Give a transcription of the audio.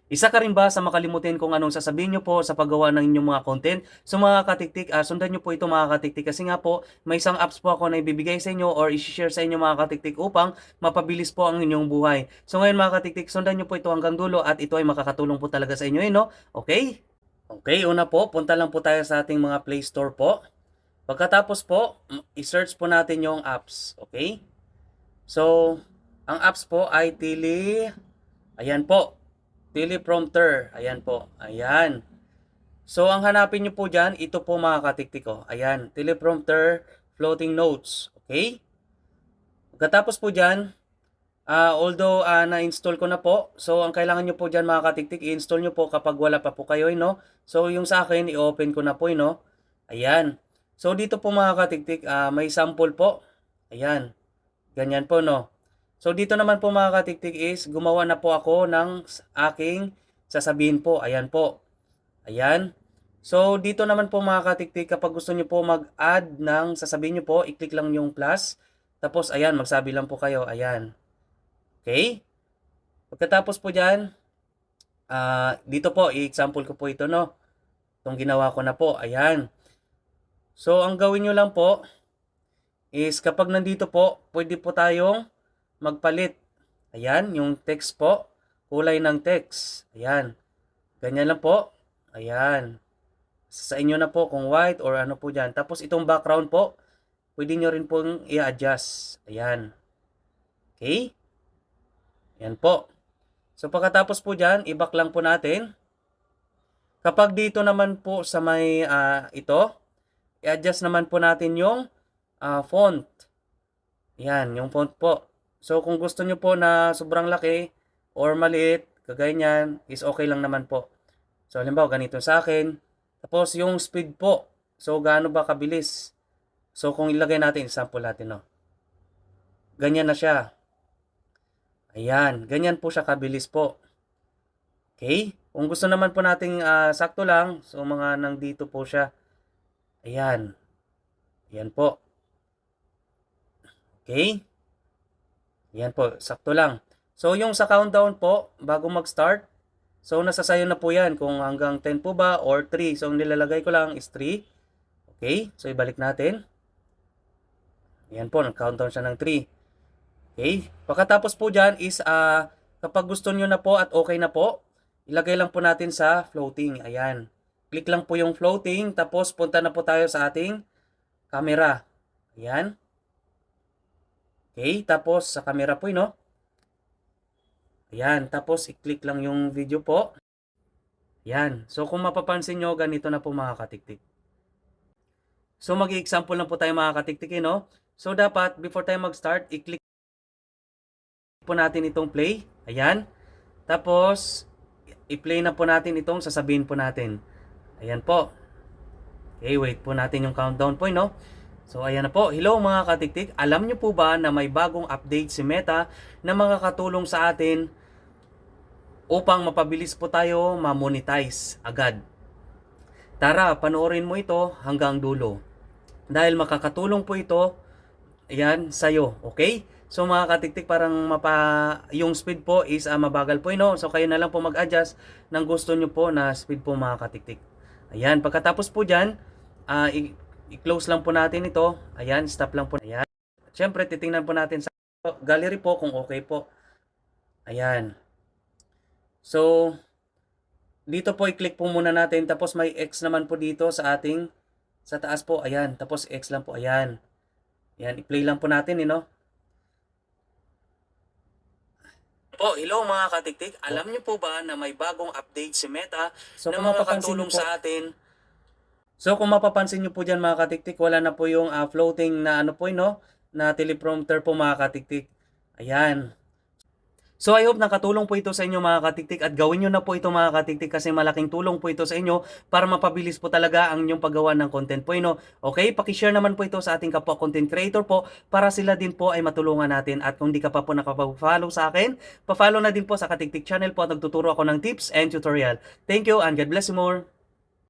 Isa ka rin ba sa makalimutin kung anong sasabihin nyo po sa paggawa ng inyong mga content? So mga katiktik, sundan nyo po ito mga katiktik kasi nga po may isang apps po ako na ibibigay sa inyo or i-share sa inyo mga katiktik upang mapabilis po ang inyong buhay. So ngayon mga katiktik, sundan nyo po ito hanggang dulo at ito ay makakatulong po talaga sa inyo, no? Okay? Okay, una po, punta lang po tayo sa ating mga Play Store po. Pagkatapos po, i-search po natin yung apps. Okay? So, ang apps po ay ayan po, teleprompter. Ayan po. Ayan. So, ang hanapin nyo po dyan, ito po mga katiktik ko. Ayan. Teleprompter floating notes. Okay? Pagkatapos po dyan, although na-install ko na po, so ang kailangan nyo po dyan mga katiktik, i-install nyo po kapag wala pa po kayo, no? So, yung sa akin, i-open ko na po, no? Ayan. So, dito po mga katiktik, may sample po. Ayan. Ganyan po, no? So, dito naman po mga katiktik is, gumawa na po ako ng aking sasabihin po. Ayan po. Ayan. So, dito naman po mga katiktik, kapag gusto nyo po mag-add ng sasabihin nyo po, i-click lang yung plus. Tapos, ayan, magsabi lang po kayo. Ayan. Okay? Pagkatapos po dyan, dito po, i-example ko po ito, no? Itong ginawa ko na po. Ayan. So, ang gawin nyo lang po, is kapag nandito po, pwede po tayong magpalit. Ayan, yung text po, kulay ng text. Ayan. Ganyan lang po. Ayan. Sa inyo na po kung white or ano po dyan. Tapos itong background po, pwede nyo rin pong i-adjust. Ayan. Okay? Ayan po. So pagkatapos po dyan, i-back lang po natin. Kapag dito naman po sa may ito, i-adjust naman po natin yung font. Ayan, yung font po. So kung gusto nyo po na sobrang laki or maliit, kagaya niyan, is okay lang naman po. So halimbawa ganito sa akin. Tapos yung speed po. So gaano ba kabilis? So kung ilagay natin, example natin, no. Ganyan na siya. Ayan, ganyan po siya kabilis po. Okay? Kung gusto naman po nating sakto lang, so mga nandito po siya. Ayan. Ayan po. Okay? Ayan po, sakto lang. So yung sa countdown po, bago mag-start, so nasa sayo na po yan kung hanggang 10 po ba or 3. So ang nilalagay ko lang is 3. Okay? So ibalik natin. Ayan po, nag-countdown siya ng 3. Okay? Pagkatapos po dyan is kapag gusto nyo na po at okay na po, ilagay lang po natin sa floating. Ayan. Click lang po yung floating, tapos punta na po tayo sa ating camera. Ayan. Okay, tapos sa camera po, no? Ayan, tapos i-click lang yung video po. Ayan. So kung mapapansin nyo, ganito na po mga katiktik. So mag-example lang po tayo mga katiktik, no? So dapat, before tayo mag-start, i-click po natin itong play. Ayan. Tapos, i-play na po natin itong sasabihin po natin. Ayan po. Okay, wait po natin yung countdown po, no? So, ayan na po. Hello mga katiktik. Alam nyo po ba na may bagong update si Meta na makakatulong sa atin upang mapabilis po tayo ma-monetize agad? Tara, panoorin mo ito hanggang dulo. Dahil makakatulong po ito, ayan, sa'yo. Okay? So mga katiktik, parang yung speed po is mabagal po, no? So kayo na lang po mag-adjust ng gusto nyo po na speed po mga katiktik. Ayan, pagkatapos po dyan, i-close lang po natin ito. Ayan, stop lang po. Ayan. Siyempre, titingnan po natin sa gallery po kung okay po. Ayan. So, dito po i-click po muna natin. Tapos may X naman po dito sa taas po. Ayan. Tapos X lang po. Ayan. Ayan, i-play lang po natin, no? Po, hello mga katiktik. Alam niyo po ba na may bagong update si Meta na makakatulong sa atin? So kung mapapansin niyo po diyan mga katiktik, wala na po yung floating na ano po, no? Na teleprompter po mga katiktik. Ayan. So I hope nakatulong po ito sa inyo mga katiktik at gawin nyo na po ito mga katiktik kasi malaking tulong po ito sa inyo para mapabilis po talaga ang inyong paggawa ng content po. Okay, pakishare naman po ito sa ating kapwa content creator po para sila din po ay matulungan natin. At kung di ka pa po nakapag-follow sa akin, pa-follow na din po sa Katiktik channel po at nagtuturo ako ng tips and tutorial. Thank you and God bless you more.